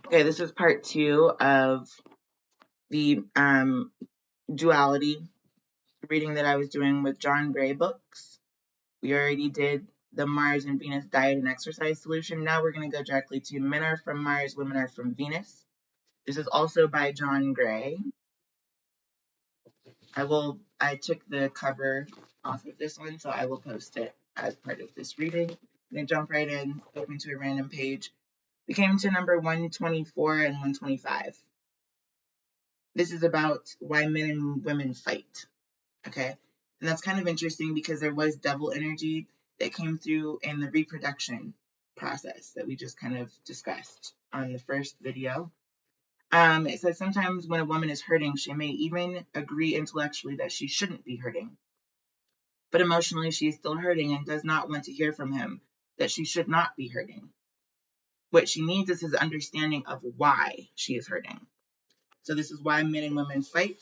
Okay, this is part 2 of the duality reading that I was doing with John Gray books. We already did the Mars and Venus diet and exercise solution. Now we're going to go directly to Men Are From Mars, Women Are From Venus. This is also by John Gray. I took the cover off of this one, so I will post it as part of this reading. I'm going to jump right in, open to a random page. We came to number 124 and 125. This is about why men and women fight, okay? And that's kind of interesting because there was double energy that came through in the reproduction process that we just kind of discussed on the first video. It says sometimes when a woman is hurting, she may even agree intellectually that she shouldn't be hurting. But emotionally, she is still hurting and does not want to hear from him that she should not be hurting. What she needs is his understanding of why she is hurting. So this is why men and women fight.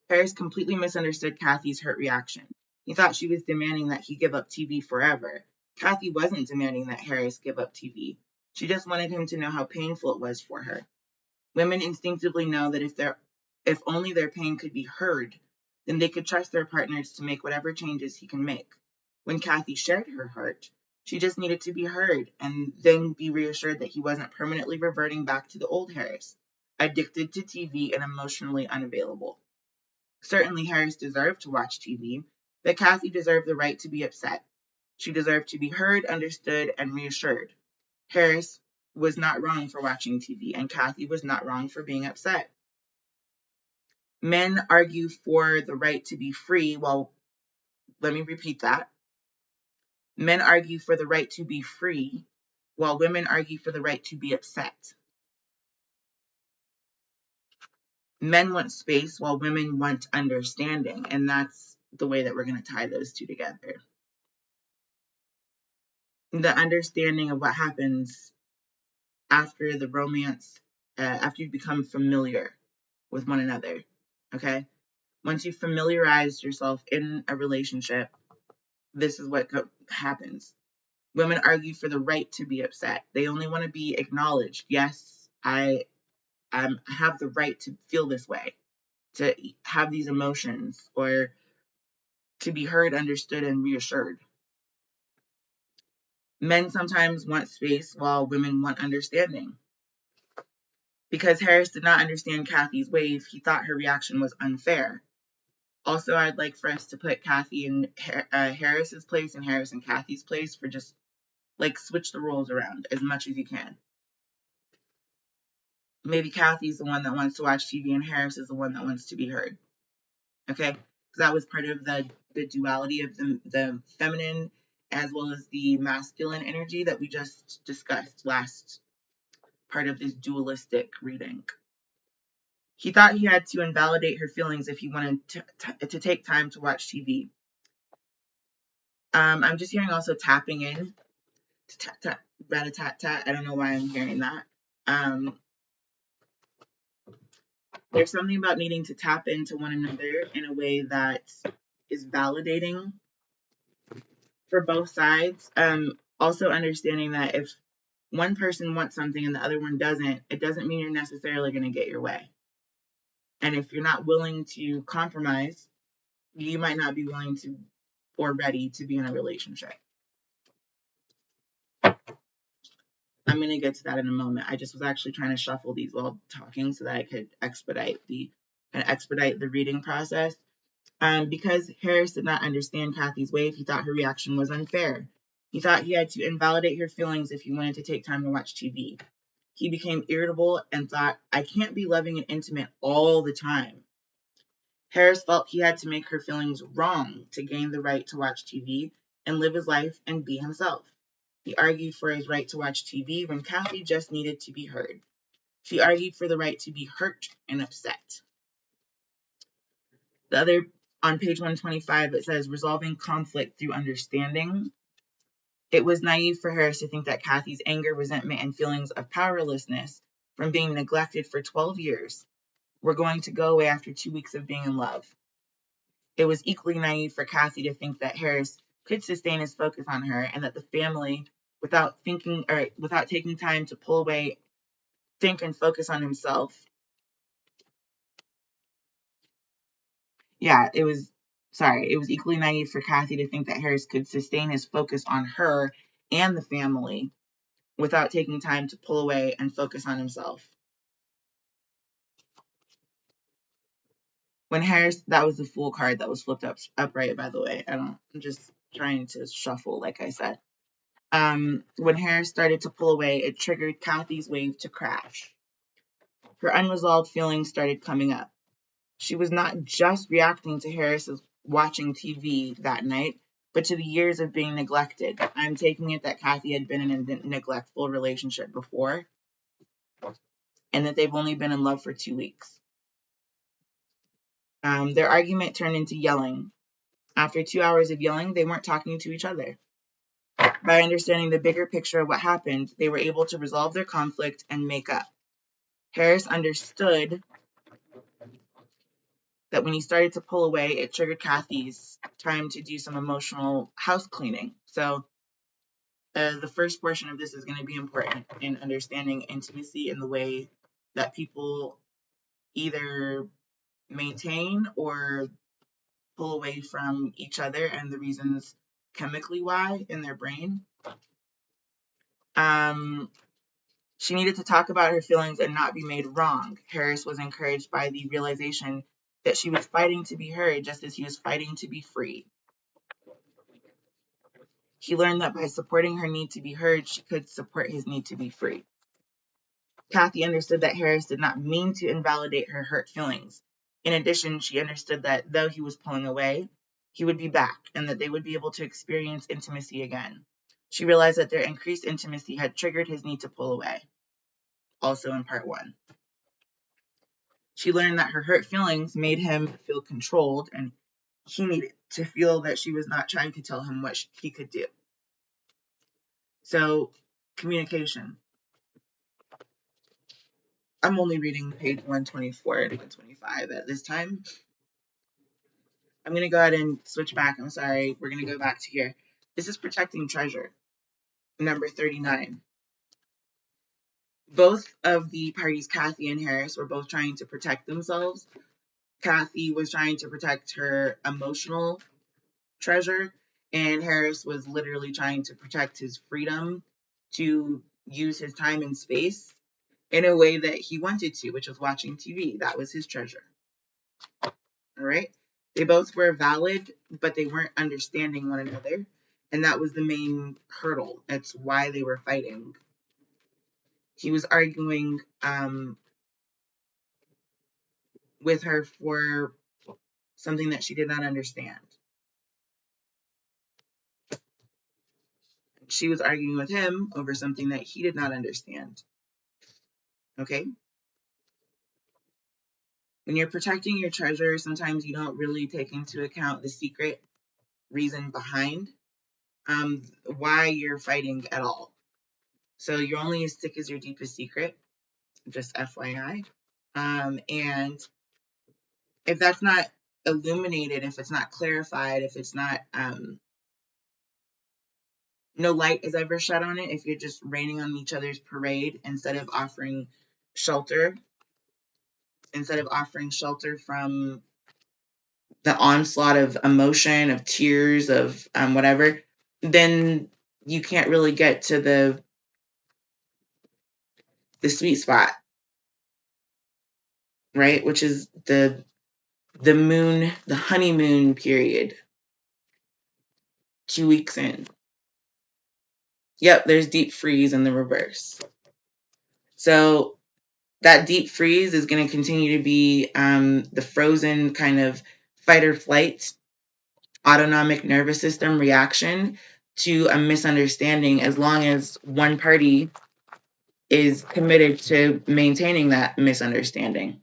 Harris completely misunderstood Kathy's hurt reaction. He thought she was demanding that he give up TV forever. Kathy wasn't demanding that Harris give up TV. She just wanted him to know how painful it was for her. Women instinctively know that if only their pain could be heard, then they could trust their partners to make whatever changes he can make. When Kathy shared her heart, she just needed to be heard and then be reassured that he wasn't permanently reverting back to the old Harris, addicted to TV and emotionally unavailable. Certainly Harris deserved to watch TV, but Kathy deserved the right to be upset. She deserved to be heard, understood, and reassured. Harris was not wrong for watching TV, and Kathy was not wrong for being upset. Men argue for the right to be free. Well, let me repeat that. Men argue for the right to be free, while women argue for the right to be upset. Men want space, while women want understanding, and that's the way that we're going to tie those two together. The understanding of what happens after the romance, after you become familiar with one another, okay? Once you familiarize yourself in a relationship, this is what happens. Women argue for the right to be upset. They only want to be acknowledged. Yes, I have the right to feel this way, to have these emotions, or to be heard, understood, and reassured. Men sometimes want space while women want understanding. Because Harris did not understand Kathy's ways, he thought her reaction was unfair. Also, I'd like for us to put Kathy in Harris's place and Harris in Kathy's place, for just like switch the roles around as much as you can. Maybe Kathy's the one that wants to watch TV and Harris is the one that wants to be heard. Okay? Because that was part of the duality of the feminine as well as the masculine energy that we just discussed last part of this dualistic reading. He thought he had to invalidate her feelings if he wanted to take time to watch TV. I'm just hearing also tapping in. Tap, rat-a-tat-tat. I don't know why I'm hearing that. There's something about needing to tap into one another in a way that is validating for both sides. Also understanding that if one person wants something and the other one doesn't, it doesn't mean you're necessarily going to get your way. And if you're not willing to compromise, you might not be willing to or ready to be in a relationship. I'm going to get to that in a moment. I just was actually trying to shuffle these while talking so that I could expedite the reading process. Because Harris did not understand Kathy's ways, he thought her reaction was unfair. He thought he had to invalidate her feelings if he wanted to take time to watch TV. He became irritable and thought, I can't be loving and intimate all the time. Harris felt he had to make her feelings wrong to gain the right to watch TV and live his life and be himself. He argued for his right to watch TV when Kathy just needed to be heard. She argued for the right to be hurt and upset. On page 125, it says, resolving conflict through understanding. It was naive for Harris to think that Kathy's anger, resentment, and feelings of powerlessness from being neglected for 12 years were going to go away after 2 weeks of being in love. It was equally naive for Kathy to think that Harris could sustain his focus on her and that the family without thinking or without taking time to pull away, think, and focus on himself. Yeah, it was equally naive for Kathy to think that Harris could sustain his focus on her and the family without taking time to pull away and focus on himself. When Harris, that was the Fool card that was flipped upright, by the way. I'm just trying to shuffle, like I said. When Harris started to pull away, it triggered Kathy's wave to crash. Her unresolved feelings started coming up. She was not just reacting to Harris's watching TV that night, but to the years of being neglected. I'm taking it that Kathy had been in a neglectful relationship before, and that they've only been in love for 2 weeks. Their argument turned into yelling. After 2 hours of yelling, they weren't talking to each other. By understanding the bigger picture of what happened, they were able to resolve their conflict and make up. Harris understood that when he started to pull away, it triggered Kathy's time to do some emotional house cleaning. So the first portion of this is going to be important in understanding intimacy in the way that people either maintain or pull away from each other and the reasons chemically why in their brain. She needed to talk about her feelings and not be made wrong. Harris was encouraged by the realization that she was fighting to be heard just as he was fighting to be free. He learned that by supporting her need to be heard, she could support his need to be free. Kathy understood that Harris did not mean to invalidate her hurt feelings. In addition, she understood that though he was pulling away, he would be back and that they would be able to experience intimacy again. She realized that their increased intimacy had triggered his need to pull away, also in part 1. She learned that her hurt feelings made him feel controlled, and he needed to feel that she was not trying to tell him what he could do. So, communication. I'm only reading page 124 and 125 at this time. I'm going to go ahead and switch back. I'm sorry. We're going to go back to here. This is protecting treasure, number 39. Both of the parties, Kathy and Harris, were both trying to protect themselves. Kathy was trying to protect her emotional treasure, and Harris was literally trying to protect his freedom to use his time and space in a way that he wanted to, which was watching TV. That was his treasure. All right? They both were valid, but they weren't understanding one another, and that was the main hurdle. That's why they were fighting. He was arguing with her for something that she did not understand. She was arguing with him over something that he did not understand. Okay? When you're protecting your treasure, sometimes you don't really take into account the secret reason behind why you're fighting at all. So you're only as thick as your deepest secret, just FYI. And if that's not illuminated, if it's not clarified, if it's not, no light is ever shed on it, if you're just raining on each other's parade instead of offering shelter, from the onslaught of emotion, of tears, of whatever, then you can't really get to the sweet spot, right? Which is the moon, the honeymoon period. 2 weeks in. Yep, there's deep freeze in the reverse. So that deep freeze is going to continue to be the frozen kind of fight or flight autonomic nervous system reaction to a misunderstanding, as long as one party is committed to maintaining that misunderstanding.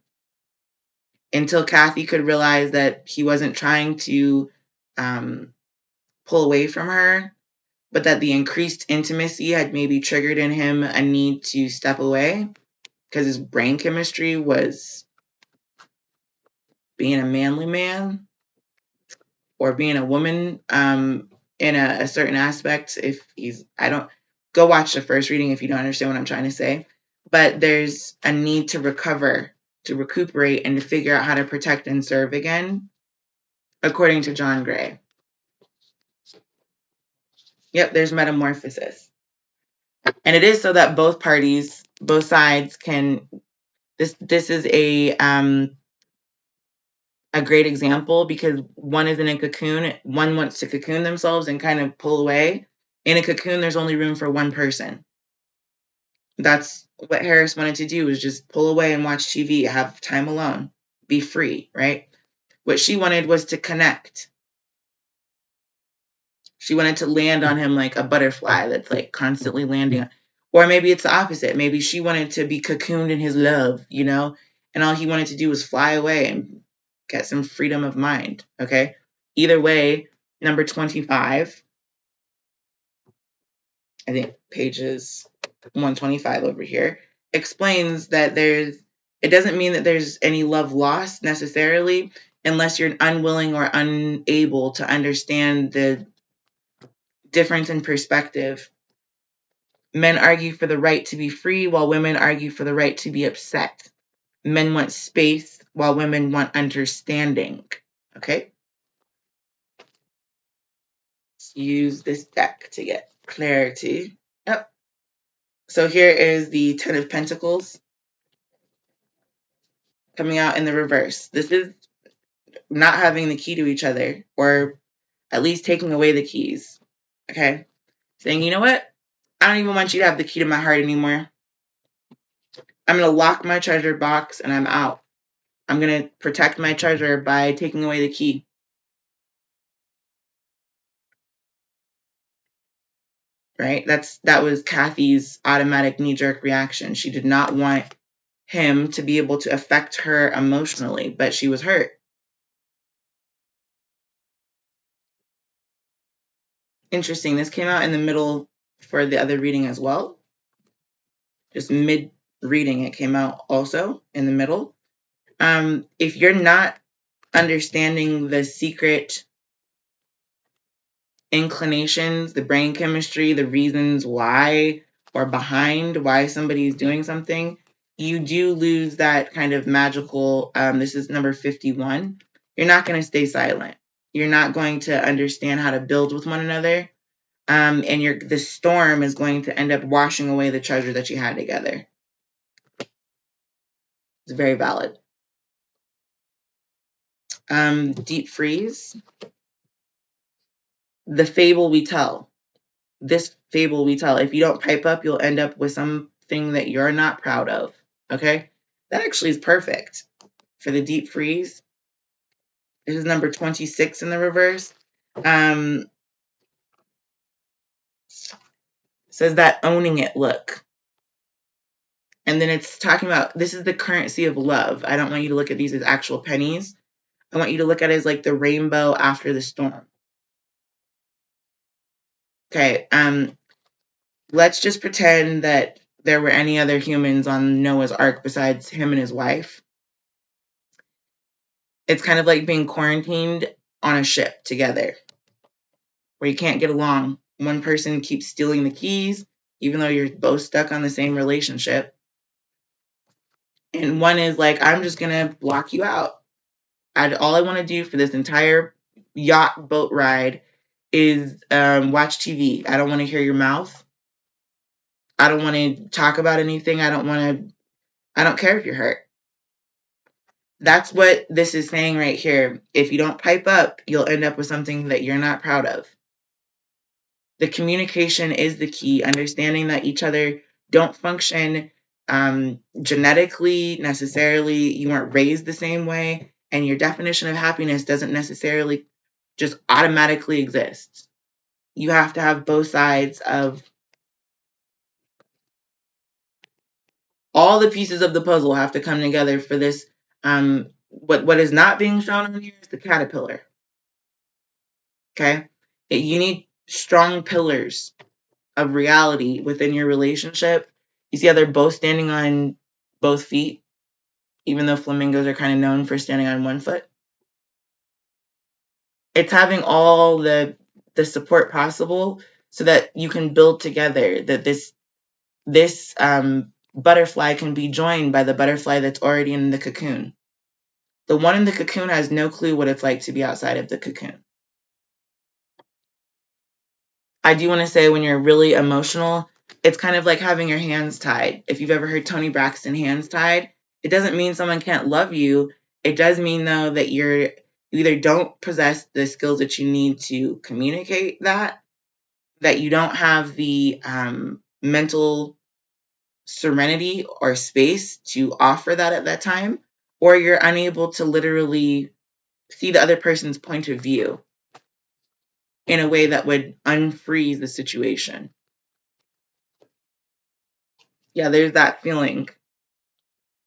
Until Kathy could realize that he wasn't trying to pull away from her, but that the increased intimacy had maybe triggered in him a need to step away because his brain chemistry was being a manly man or being a woman in a certain aspect. If he's, go watch the first reading if you don't understand what I'm trying to say. But there's a need to recover, to recuperate, and to figure out how to protect and serve again, according to John Gray. Yep, there's metamorphosis. And it is so that both parties, both sides can, this is a great example, because one is in a cocoon, one wants to cocoon themselves and kind of pull away. In a cocoon, there's only room for one person. That's what Harris wanted to do, was just pull away and watch TV, have time alone, be free, right? What she wanted was to connect. She wanted to land on him like a butterfly that's like constantly landing. Or maybe it's the opposite. Maybe she wanted to be cocooned in his love, you know, and all he wanted to do was fly away and get some freedom of mind, okay? Either way, number 25, I think pages 125 over here, explains that it doesn't mean that there's any love lost necessarily, unless you're unwilling or unable to understand the difference in perspective. Men argue for the right to be free, while women argue for the right to be upset. Men want space, while women want understanding. Okay? Let's use this deck to get clarity. Yep. So here is the Ten of Pentacles coming out in the reverse. This is not having the key to each other, or at least taking away the keys. Okay? Saying, you know what? I don't even want you to have the key to my heart anymore. I'm going to lock my treasure box and I'm out. I'm going to protect my treasure by taking away the key. Right? That was Kathy's automatic knee-jerk reaction. She did not want him to be able to affect her emotionally, but she was hurt. Interesting. This came out in the middle for the other reading as well. Just mid-reading, it came out also in the middle. If you're not understanding the secret inclinations, the brain chemistry, the reasons why or behind why somebody's doing something, you do lose that kind of magical, this is number 51. You're not going to stay silent. You're not going to understand how to build with one another. And the storm is going to end up washing away the treasure that you had together. It's very valid. Deep freeze. The fable we tell. This fable we tell. If you don't pipe up, you'll end up with something that you're not proud of. Okay? That actually is perfect for the deep freeze. This is number 26 in the reverse. Says that owning it look. And then it's talking about, this is the currency of love. I don't want you to look at these as actual pennies. I want you to look at it as like the rainbow after the storm. Okay, let's just pretend that there were any other humans on Noah's Ark besides him and his wife. It's kind of like being quarantined on a ship together, where you can't get along. One person keeps stealing the keys, even though you're both stuck on the same relationship. And one is like, I'm just going to block you out. All I want to do for this entire yacht boat ride is watch TV. I don't want to hear your mouth. I don't want to talk about anything. I don't care if you're hurt. That's what this is saying right here. If you don't pipe up, you'll end up with something that you're not proud of. The communication is the key. Understanding that each other don't function genetically necessarily. You weren't raised the same way. And your definition of happiness doesn't necessarily just automatically exist. You have to have both sides of all the pieces of the puzzle have to come together for this. What is not being shown on here is the caterpillar. Okay? You need strong pillars of reality within your relationship. You see how they're both standing on both feet, even though flamingos are kind of known for standing on one foot. It's having all the support possible so that you can build together, that this butterfly can be joined by the butterfly that's already in the cocoon. The one in the cocoon has no clue what it's like to be outside of the cocoon. I do want to say, when you're really emotional, it's kind of like having your hands tied. If you've ever heard Toni Braxton hands tied, it doesn't mean someone can't love you. It does mean, though, that you either don't possess the skills that you need to communicate that you don't have the mental serenity or space to offer that at that time, or you're unable to literally see the other person's point of view in a way that would unfreeze the situation. Yeah, there's that feeling.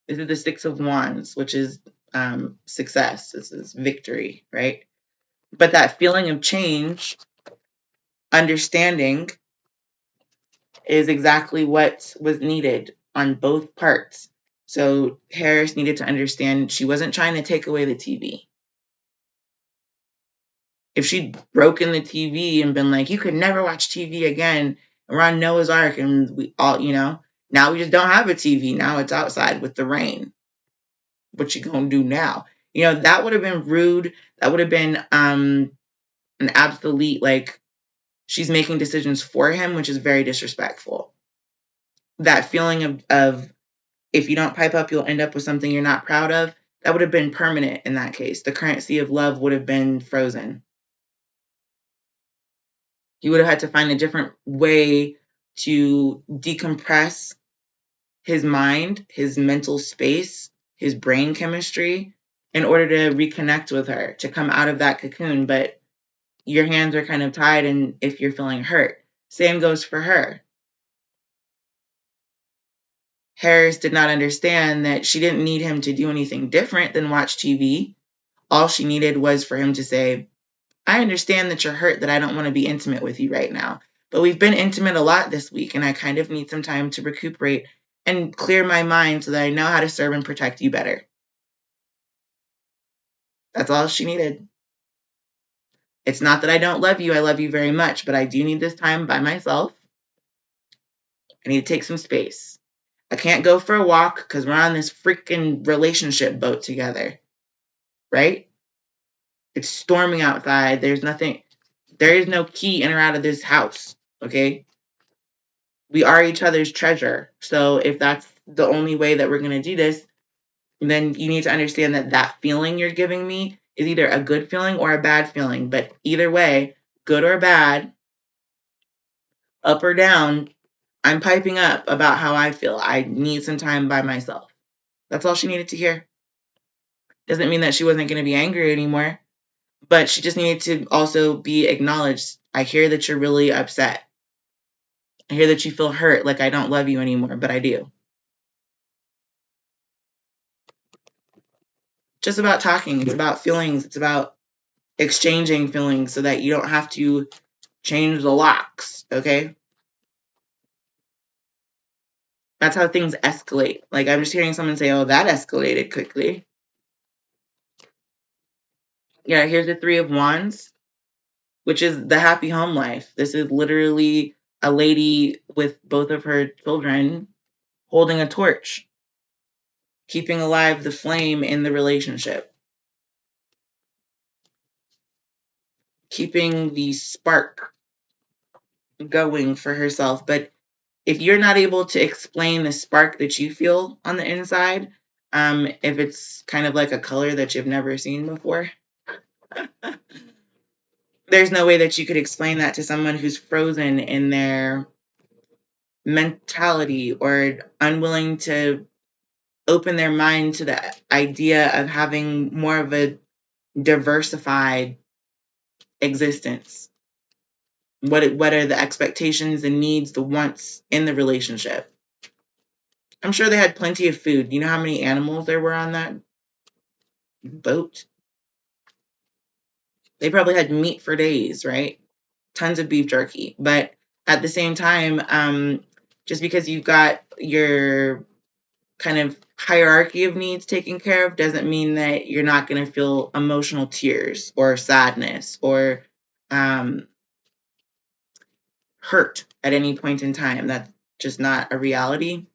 This is the Six of Wands, which is success. This is victory, right? But that feeling of change, understanding, is exactly what was needed on both parts. So Harris needed to understand she wasn't trying to take away the TV. If she'd broken the TV and been like, you could never watch TV again, and we're on Noah's Ark, and we all, now we just don't have a TV. Now it's outside with the rain. What you gonna do now? That would have been rude. That would have been an absolute, like, she's making decisions for him, which is very disrespectful. That feeling of if you don't pipe up, you'll end up with something you're not proud of, that would have been permanent in that case. The currency of love would have been frozen. He would have had to find a different way to decompress his mind, his mental space, his brain chemistry, in order to reconnect with her, to come out of that cocoon. But your hands are kind of tied, and if you're feeling hurt, same goes for her. Harris did not understand that she didn't need him to do anything different than watch TV. All she needed was for him to say, I understand that you're hurt, that I don't want to be intimate with you right now, but we've been intimate a lot this week, and I kind of need some time to recuperate and clear my mind so that I know how to serve and protect you better. That's all she needed. It's not that I don't love you. I love you very much, but I do need this time by myself. I need to take some space. I can't go for a walk because we're on this freaking relationship boat together, right? It's storming outside. There is no key in or out of this house, okay? We are each other's treasure. So if that's the only way that we're going to do this, then you need to understand that that feeling you're giving me is either a good feeling or a bad feeling. But either way, good or bad, up or down, I'm piping up about how I feel. I need some time by myself. That's all she needed to hear. Doesn't mean that she wasn't going to be angry anymore, but she just needed to also be acknowledged. I hear that you're really upset. I hear that you feel hurt, like I don't love you anymore, but I do. Just about talking. It's about feelings. It's about exchanging feelings so that you don't have to change the locks, okay? That's how things escalate. Like, I'm just hearing someone say, oh, that escalated quickly. Yeah, here's the Three of Wands, which is the happy home life. This is literally a lady with both of her children holding a torch, keeping alive the flame in the relationship, keeping the spark going for herself. But if you're not able to explain the spark that you feel on the inside, if it's kind of like a color that you've never seen before, there's no way that you could explain that to someone who's frozen in their mentality or unwilling to open their mind to the idea of having more of a diversified existence. What are the expectations, the needs, the wants in the relationship? I'm sure they had plenty of food. You know how many animals there were on that boat? They probably had meat for days, right? Tons of beef jerky. But at the same time, just because you've got your kind of hierarchy of needs taken care of doesn't mean that you're not going to feel emotional tears or sadness or hurt at any point in time. That's just not a reality.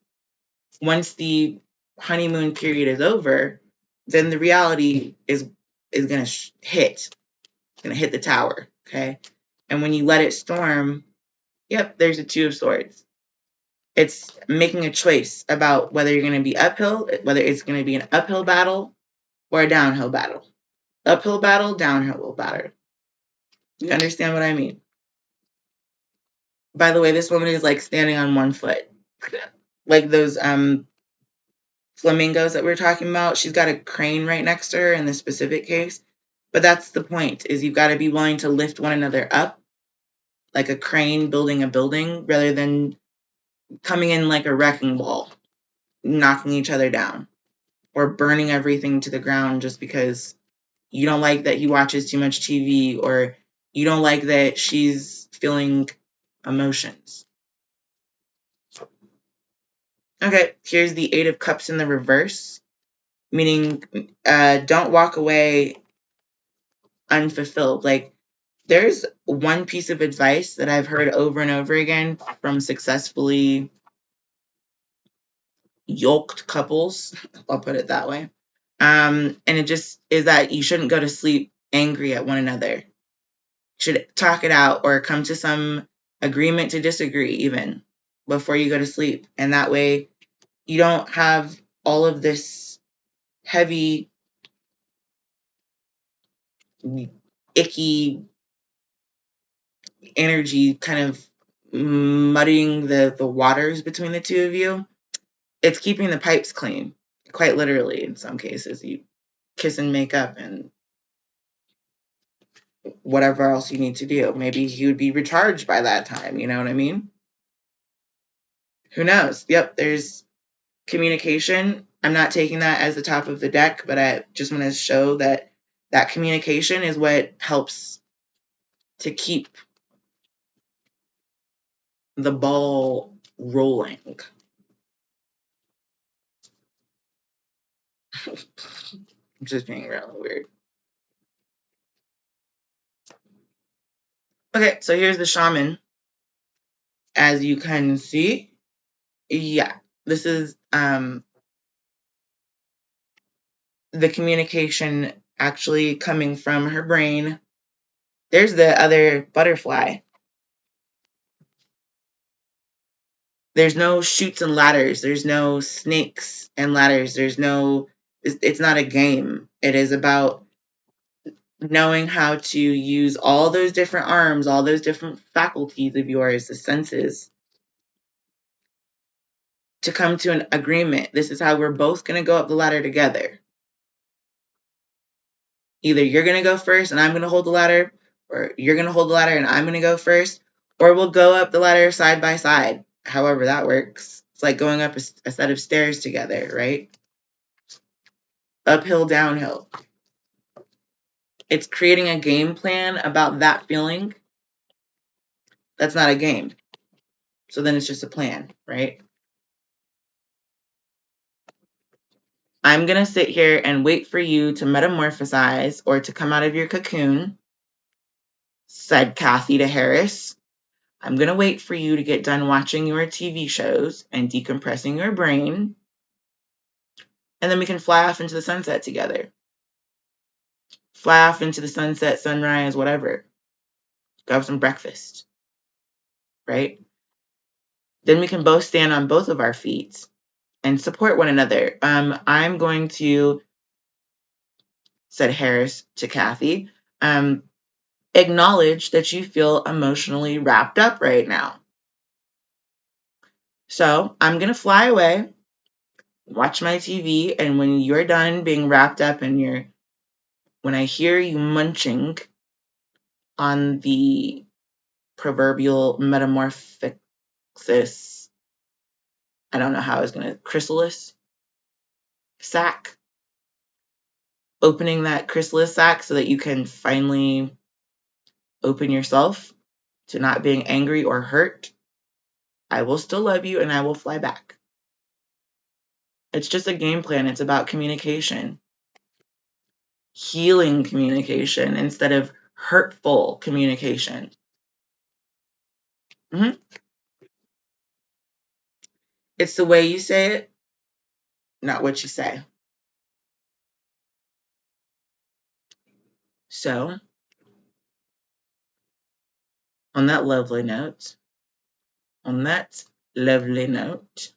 Once the honeymoon period is over, then the reality is going to hit. It's going to hit the tower, okay? And when you let it storm, yep, there's a Two of Swords. It's making a choice about whether you're going to be uphill, whether it's going to be an uphill battle or a downhill battle. Uphill battle, downhill battle. You understand what I mean? By the way, this woman is like standing on one foot. Like those flamingos that we were talking about. She's got a crane right next to her in this specific case. But that's the point, is you've got to be willing to lift one another up, like a crane building a building, rather than coming in like a wrecking ball, knocking each other down, or burning everything to the ground just because you don't like that he watches too much TV, or you don't like that she's feeling emotions. Okay, here's the Eight of Cups in the reverse, meaning don't walk away unfulfilled. Like, there's one piece of advice that I've heard over and over again from successfully yoked couples, I'll put it that way. And it just is that you shouldn't go to sleep angry at one another. You should talk it out or come to some agreement to disagree even before you go to sleep. And that way you don't have all of this heavy, icky energy kind of muddying the waters between the two of you. It's keeping the pipes clean, quite literally in some cases. You kiss and make up and whatever else you need to do. Maybe he would be recharged by that time, you know what I mean? Who knows? Yep, there's communication. I'm not taking that as the top of the deck, but I just want to show that that communication is what helps to keep the ball rolling. Just being really weird. Okay, so here's the shaman. As you can see, yeah, this is the communication actually coming from her brain. There's the other butterfly. There's no chutes and ladders. There's no snakes and ladders. It's not a game. It is about knowing how to use all those different arms, all those different faculties of yours, the senses, to come to an agreement. This is how we're both going to go up the ladder together. Either you're going to go first and I'm going to hold the ladder, or you're going to hold the ladder and I'm going to go first, or we'll go up the ladder side by side. However that works. It's like going up a set of stairs together, right? Uphill, downhill. It's creating a game plan about that feeling. That's not a game. So then it's just a plan, right? I'm going to sit here and wait for you to metamorphosize or to come out of your cocoon, said Kathy to Harris. I'm going to wait for you to get done watching your TV shows and decompressing your brain. And then we can fly off into the sunset together. Fly off into the sunset, sunrise, whatever. Go have some breakfast. Right? Then we can both stand on both of our feet and support one another. I'm going to, said Harris to Kathy, acknowledge that you feel emotionally wrapped up right now. So I'm going to fly away, watch my TV, and when you're done being wrapped up and when I hear you munching on the proverbial metamorphosis, I don't know how I was going to, chrysalis sac, opening that chrysalis sac so that you can finally open yourself to not being angry or hurt, I will still love you and I will fly back. It's just a game plan. It's about communication. Healing communication instead of hurtful communication. Mhm. It's the way you say it, not what you say. So, on that lovely note, on that lovely note,